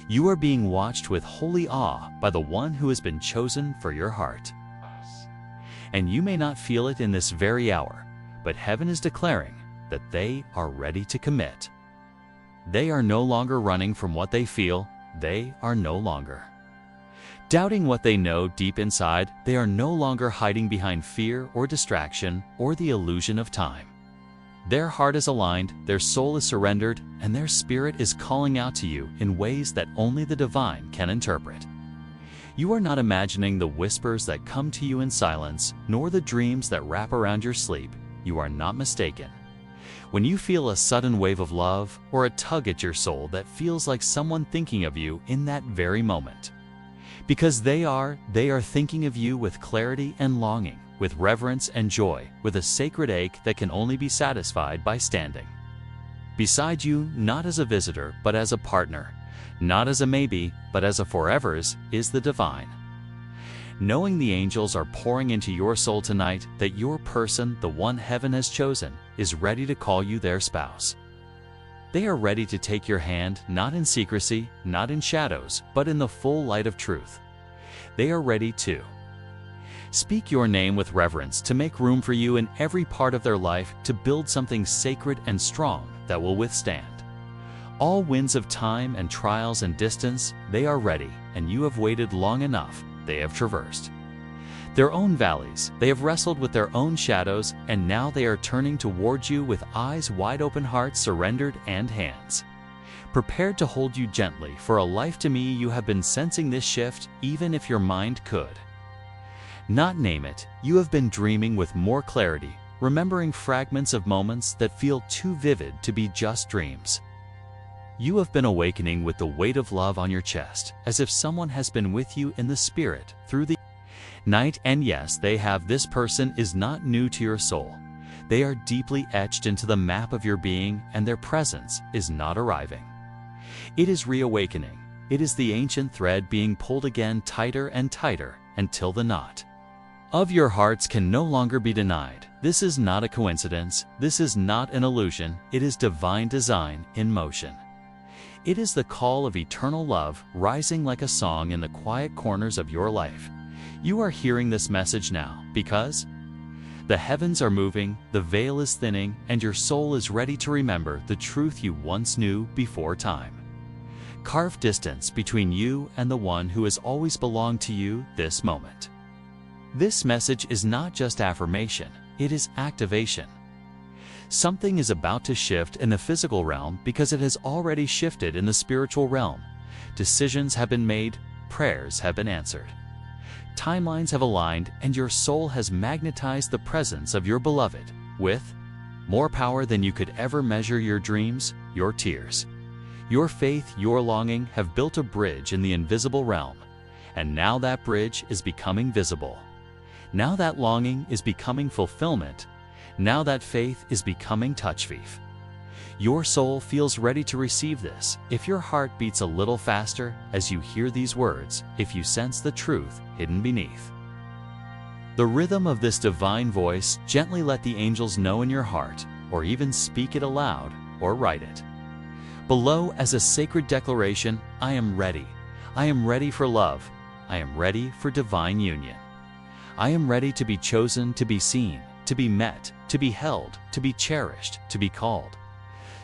You are being watched with holy awe by the one who has been chosen for your heart. And you may not feel it in this very hour, but heaven is declaring that they are ready to commit. They are no longer running from what they feel. They are no longer doubting what they know deep inside. They are no longer hiding behind fear or distraction or the illusion of time. Their heart is aligned, their soul is surrendered, and their spirit is calling out to you in ways that only the divine can interpret. You are not imagining the whispers that come to you in silence, nor the dreams that wrap around your sleep. You are not mistaken. When you feel a sudden wave of love or a tug at your soul that feels like someone thinking of you in that very moment. Because they are thinking of you with clarity and longing, with reverence and joy, with a sacred ache that can only be satisfied by standing beside you, not as a visitor, but as a partner, not as a maybe, but as a forevers, is the divine. Knowing the angels are pouring into your soul tonight that your person, the one heaven has chosen, is ready to call you their spouse. They are ready to take your hand, not in secrecy, not in shadows, but in the full light of truth. They are ready to speak your name with reverence, to make room for you in every part of their life, to build something sacred and strong that will withstand all winds of time and trials and distance. They are ready, and you have waited long enough. They have traversed their own valleys, they have wrestled with their own shadows, and now they are turning towards you with eyes wide open, hearts surrendered, and hands prepared to hold you gently. For a life to me, you have been sensing this shift, even if your mind could not name it. You have been dreaming with more clarity, remembering fragments of moments that feel too vivid to be just dreams. You have been awakening with the weight of love on your chest, as if someone has been with you in the spirit through the night. And yes, they have. This person is not new to your soul. They are deeply etched into the map of your being, and their presence is not arriving. It is reawakening. It is the ancient thread being pulled again tighter and tighter until the knot of your hearts can no longer be denied. This is not a coincidence. This is not an illusion. It is divine design in motion. It is the call of eternal love rising like a song in the quiet corners of your life. You are hearing this message now because the heavens are moving, the veil is thinning, and your soul is ready to remember the truth you once knew before time carved distance between you and the one who has always belonged to you. This moment. This message is not just affirmation, it is activation. Something is about to shift in the physical realm because it has already shifted in the spiritual realm. Decisions have been made, prayers have been answered. Timelines have aligned, and your soul has magnetized the presence of your beloved with more power than you could ever measure. Your dreams, your tears, your faith, your longing have built a bridge in the invisible realm, and now that bridge is becoming visible. Now that longing is becoming fulfillment. Now that faith is becoming touchfaith. Your soul feels ready to receive this. If your heart beats a little faster as you hear these words, if you sense the truth hidden beneath the rhythm of this divine voice, gently let the angels know in your heart, or even speak it aloud, or write it below as a sacred declaration. I am ready. I am ready for love. I am ready for divine union. I am ready to be chosen, to be seen, to be met, to be held, to be cherished, to be called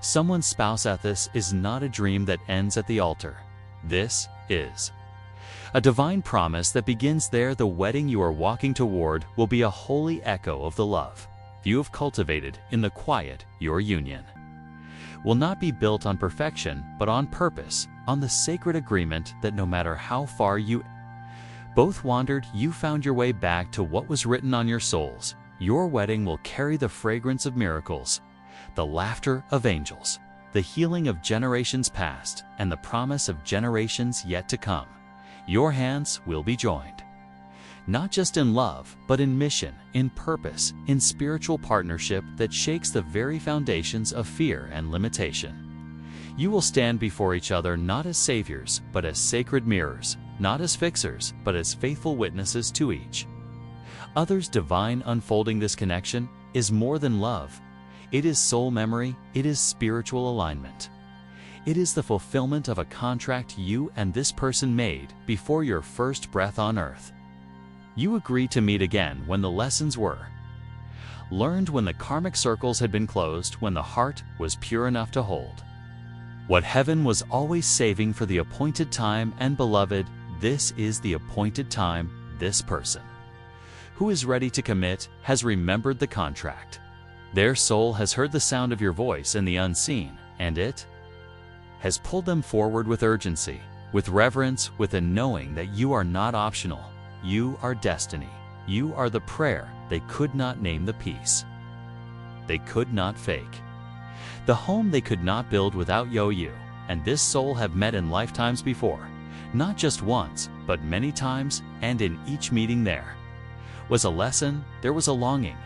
someone's spouse. This is not a dream that ends at the altar. This is a divine promise that begins there. The wedding you are walking toward will be a holy echo of the love you have cultivated in the quiet. Your union will not be built on perfection, but on purpose, on the sacred agreement that no matter how far you both wandered, you found your way back to what was written on your souls. Your wedding will carry the fragrance of miracles, the laughter of angels, the healing of generations past, and the promise of generations yet to come. Your hands will be joined, not just in love, but in mission, in purpose, in spiritual partnership that shakes the very foundations of fear and limitation. You will stand before each other not as saviors, but as sacred mirrors, not as fixers, but as faithful witnesses to each other's divine unfolding. This connection is more than love. It is soul memory. It is spiritual alignment. It is the fulfillment of a contract you and this person made before your first breath on earth. You agreed to meet again when the lessons were learned, when the karmic circles had been closed, when the heart was pure enough to hold what heaven was always saving for the appointed time. And beloved, this is the appointed time. This person who is ready to commit has remembered the contract. Their soul has heard the sound of your voice in the unseen, and it has pulled them forward with urgency, with reverence, with a knowing that you are not optional. You are destiny. You are the prayer they could not name, the peace they could not fake, the home they could not build without you. And this soul have met in lifetimes before, not just once, but many times, and in each meeting there was a lesson, there was a longing,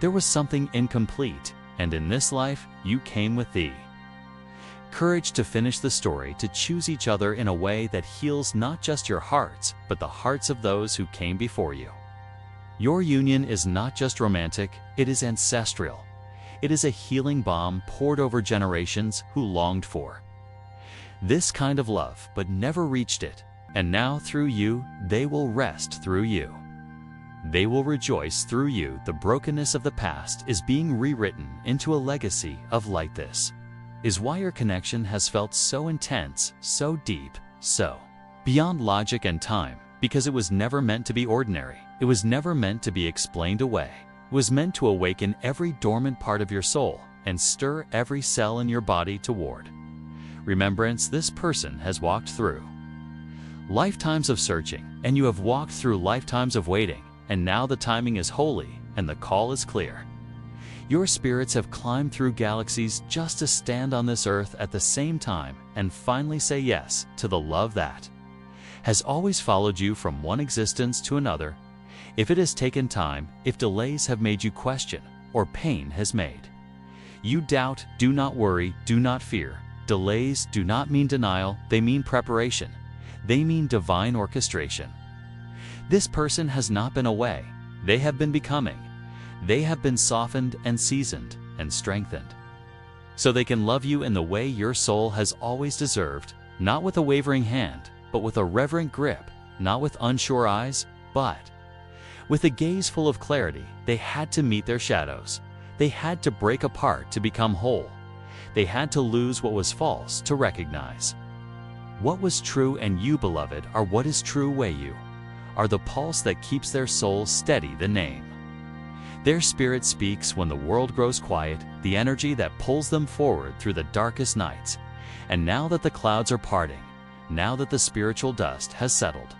there was something incomplete, and in this life you came with the courage to finish the story, to choose each other in a way that heals not just your hearts, but the hearts of those who came before you. Your union is not just romantic, it is ancestral. It is a healing balm poured over generations who longed for this kind of love but never reached it. And now through you, they will rest through you. They will rejoice through you. The brokenness of the past is being rewritten into a legacy of light. This is why your connection has felt so intense, so deep, so beyond logic and time, because it was never meant to be ordinary. It was never meant to be explained away. It was meant to awaken every dormant part of your soul and stir every cell in your body toward remembrance. This person has walked through lifetimes of searching, and you have walked through lifetimes of waiting, and now the timing is holy and the call is clear. Your spirits have climbed through galaxies just to stand on this earth at the same time and finally say yes to the love that has always followed you from one existence to another. If it has taken time, if delays have made you question, or pain has made you doubt, do not worry, do not fear. Delays do not mean denial, they mean preparation. They mean divine orchestration. This person has not been away, they have been becoming. They have been softened and seasoned and strengthened, so they can love you in the way your soul has always deserved, not with a wavering hand, but with a reverent grip, not with unsure eyes, but with a gaze full of clarity. They had to meet their shadows. They had to break apart to become whole. They had to lose what was false to recognize what was true. And you, beloved, are what is true. Way you are the pulse that keeps their soul steady, the name their spirit speaks when the world grows quiet, the energy that pulls them forward through the darkest nights. And now that the clouds are parting, now that the spiritual dust has settled,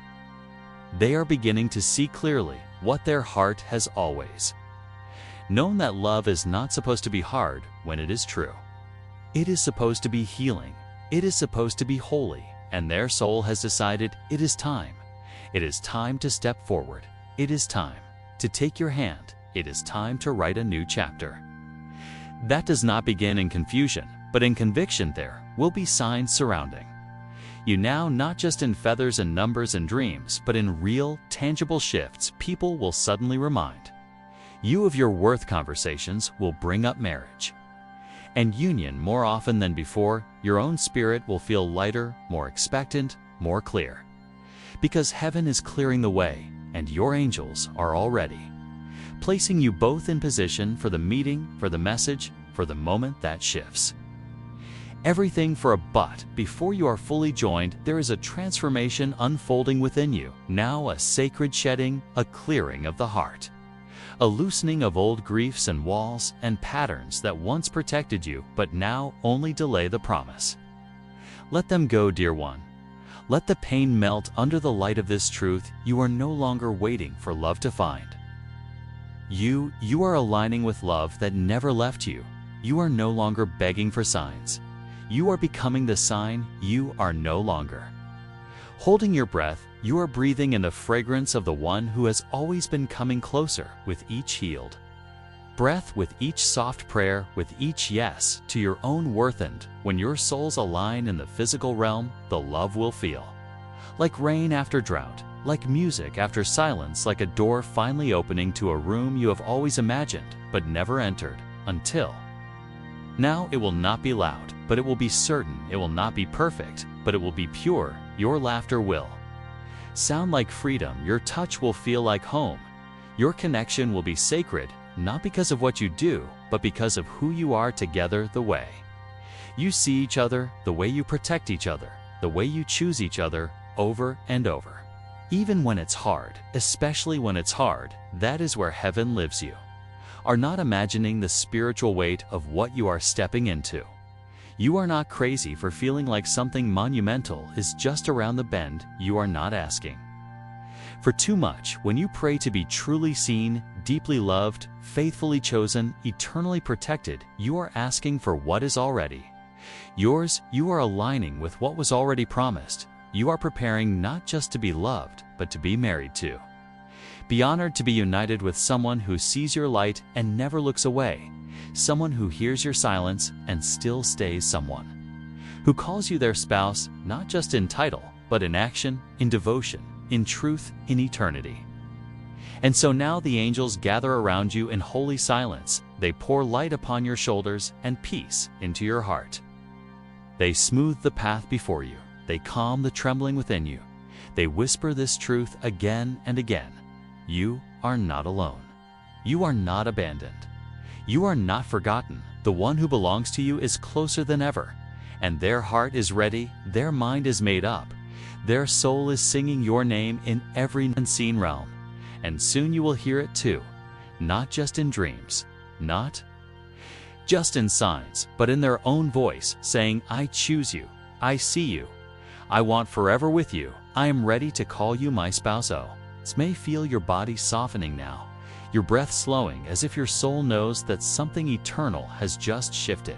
they are beginning to see clearly what their heart has always known, that love is not supposed to be hard when it is true. It is supposed to be healing. It is supposed to be holy. And their soul has decided it is time. It is time to step forward. It is time to take your hand. It is time to write a new chapter. That does not begin in confusion, but in conviction. There will be signs surrounding you now, not just in feathers and numbers and dreams, but in real, tangible shifts. People will suddenly remind you of your worth. Conversations will bring up marriage and union more often than before. Your own spirit will feel lighter, more expectant, more clear, because heaven is clearing the way, and your angels are already placing you both in position for the meeting, for the message, for the moment that shifts everything for a but. Before you are fully joined, there is a transformation unfolding within you. Now a sacred shedding, a clearing of the heart, a loosening of old griefs and walls and patterns that once protected you, but now only delay the promise. Let them go, dear one. Let the pain melt under the light of this truth. You are no longer waiting for love to find you. You are aligning with love that never left you. You are no longer begging for signs. You are becoming the sign. You are no longer holding your breath. You are breathing in the fragrance of the one who has always been coming closer with each healed breath, with each soft prayer, with each yes to your own worth. And when your souls align in the physical realm, the love will feel like rain after drought, like music after silence, like a door finally opening to a room you have always imagined but never entered until now. It will not be loud, but it will be certain. It will not be perfect, but it will be pure. Your laughter will sound like freedom. Your touch will feel like home. Your connection will be sacred, not because of what you do, but because of who you are together, the way you see each other, the way you protect each other, the way you choose each other over and over. Even when it's hard, especially when it's hard, that is where heaven lives. You are not imagining the spiritual weight of what you are stepping into. You are not crazy for feeling like something monumental is just around the bend. You are not asking for too much when you pray to be truly seen, deeply loved, faithfully chosen, eternally protected. You are asking for what is already yours. You are aligning with what was already promised. You are preparing not just to be loved, but to be married to. Be honored to be united with someone who sees your light and never looks away, someone who hears your silence and still stays, someone who calls you their spouse, not just in title, but in action, in devotion, in truth, in eternity. And so now the angels gather around you in holy silence. They pour light upon your shoulders and peace into your heart. They smooth the path before you. They calm the trembling within you. They whisper this truth again and again. You are not alone. You are not abandoned. You are not forgotten. The one who belongs to you is closer than ever, and their heart is ready, their mind is made up, their soul is singing your name in every unseen realm, and soon you will hear it too, not just in dreams, not just in signs, but in their own voice, saying, I choose you, I see you, I want forever with you, I am ready to call you my spouse. Oh, may feel your body softening now, your breath slowing, as if your soul knows that something eternal has just shifted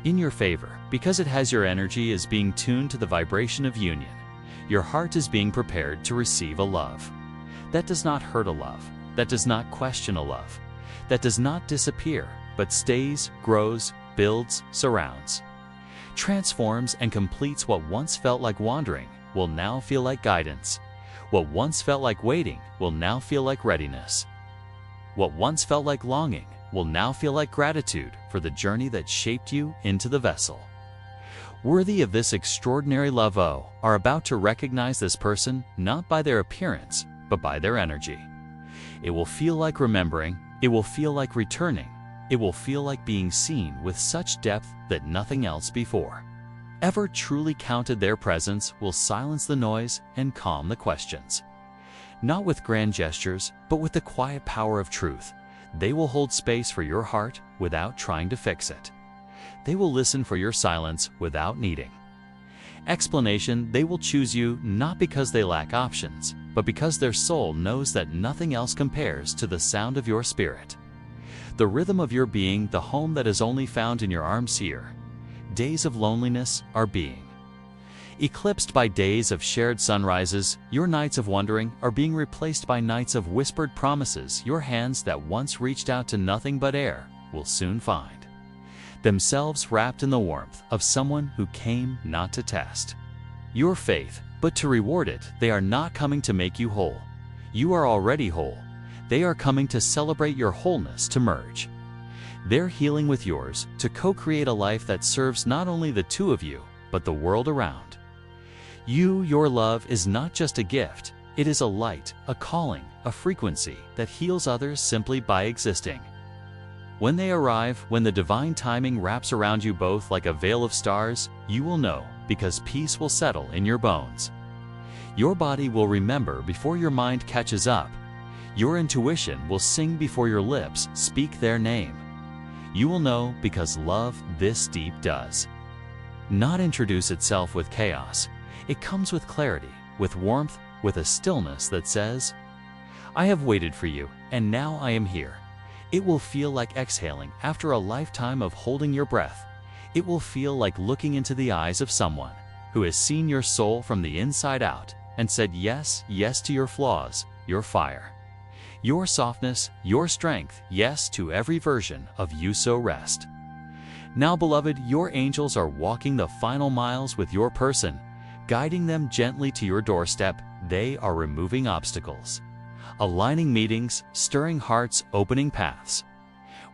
in your favor, because it has your energy is being tuned to the vibration of union. Your heart is being prepared to receive a love that does not hurt, a love that does not question, a love that does not disappear, but stays, grows, builds, surrounds, transforms, and completes. What once felt like wandering will now feel like guidance. What once felt like waiting will now feel like readiness. What once felt like longing will now feel like gratitude for the journey that shaped you into the vessel worthy of this extraordinary love. Oh, are about to recognize this person not by their appearance, but by their energy. It will feel like remembering. It will feel like returning. It will feel like being seen with such depth that nothing else before ever truly counted. Their presence will silence the noise and calm the questions. Not with grand gestures, but with the quiet power of truth. They will hold space for your heart without trying to fix it. They will listen for your silence without needing explanation. They will choose you not because they lack options, but because their soul knows that nothing else compares to the sound of your spirit, the rhythm of your being, the home that is only found in your arms. Here, days of loneliness are being eclipsed by days of shared sunrises. Your nights of wandering are being replaced by nights of whispered promises. Your hands that once reached out to nothing but air will soon find themselves wrapped in the warmth of someone who came not to test your faith, but to reward it. They are not coming to make you whole. You are already whole. They are coming to celebrate your wholeness, to merge their healing with yours, to co-create a life that serves not only the two of you, but the world around you. Your love is not just a gift. It is a light, a calling, a frequency that heals others simply by existing. When they arrive, when the divine timing wraps around you both like a veil of stars, you will know, because peace will settle in your bones. Your body will remember before your mind catches up. Your intuition will sing before your lips speak their name. You will know because love this deep does not introduce itself with chaos. It comes with clarity, with warmth, with a stillness that says, I have waited for you, and now I am here. It will feel like exhaling after a lifetime of holding your breath. It will feel like looking into the eyes of someone who has seen your soul from the inside out and said yes, yes to your flaws, your fire, your softness, your strength, yes to every version of you. So rest. Now, beloved, your angels are walking the final miles with your person, guiding them gently to your doorstep. They are removing obstacles, aligning meetings, stirring hearts, opening paths.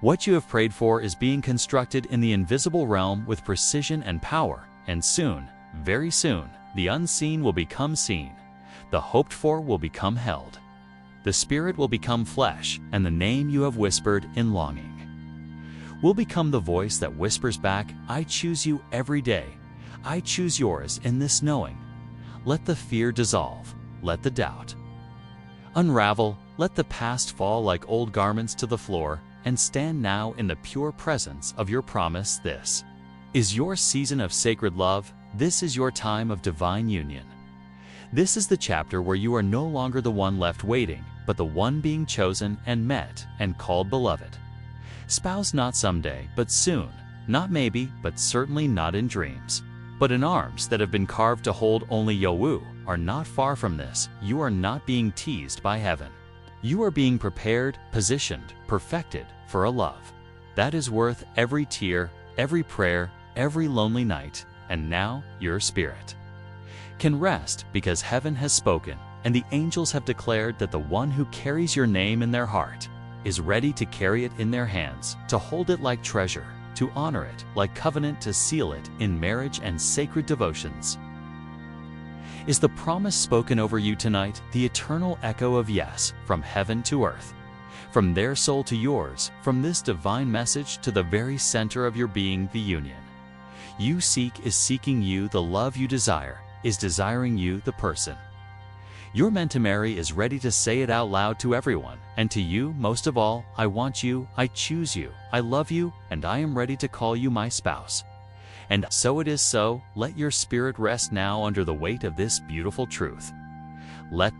What you have prayed for is being constructed in the invisible realm with precision and power, and soon, very soon, the unseen will become seen. The hoped for will become held. The spirit will become flesh, and the name you have whispered in longing will become the voice that whispers back, I choose you every day. I choose yours in this knowing. Let the fear dissolve. Let the doubt unravel. Let the past fall like old garments to the floor, and stand now in the pure presence of your promise. This is your season of sacred love. This is your time of divine union. This is the chapter where you are no longer the one left waiting, but the one being chosen and met and called beloved. Spouse not someday, but soon. Not maybe, but certainly not in dreams. But in arms that have been carved to hold only Yowu are not far from this. You are not being teased by heaven. You are being prepared, positioned, perfected for a love that is worth every tear, every prayer, every lonely night. And now your spirit can rest because heaven has spoken, and the angels have declared that the one who carries your name in their heart is ready to carry it in their hands, to hold it like treasure, to honor it like covenant, to seal it in marriage and sacred devotions. Is the promise spoken over you tonight the eternal echo of yes from heaven to earth, from their soul to yours, from this divine message to the very center of your being? The union you seek is seeking you. The love you desire is desiring you. The person you're meant to marry is ready to say it out loud to everyone, and to you most of all. I want you, I choose you, I love you, and I am ready to call you my spouse. And so it is so. Let your spirit rest now under the weight of this beautiful truth. Let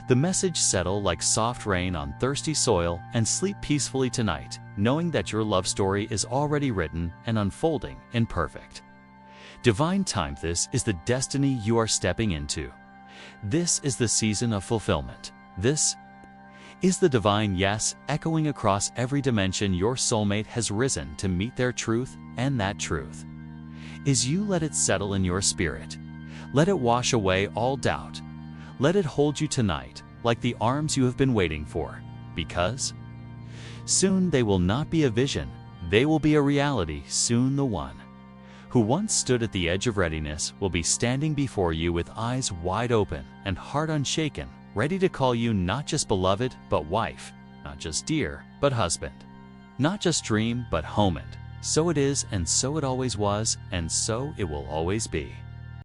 the message settle like soft rain on thirsty soil, and sleep peacefully tonight, knowing that your love story is already written and unfolding in perfect divine time. This is the destiny you are stepping into. This is the season of fulfillment. This is the divine yes echoing across every dimension. Your soulmate has risen to meet their truth, and that truth is you. Let it settle in your spirit. Let it wash away all doubt. Let it hold you tonight like the arms you have been waiting for, because soon they will not be a vision, they will be a reality. Soon the one who once stood at the edge of readiness will be standing before you with eyes wide open and heart unshaken, ready to call you not just beloved, but wife, not just dear, but husband, not just dream, but home. And so it is, and so it always was, and so it will always be.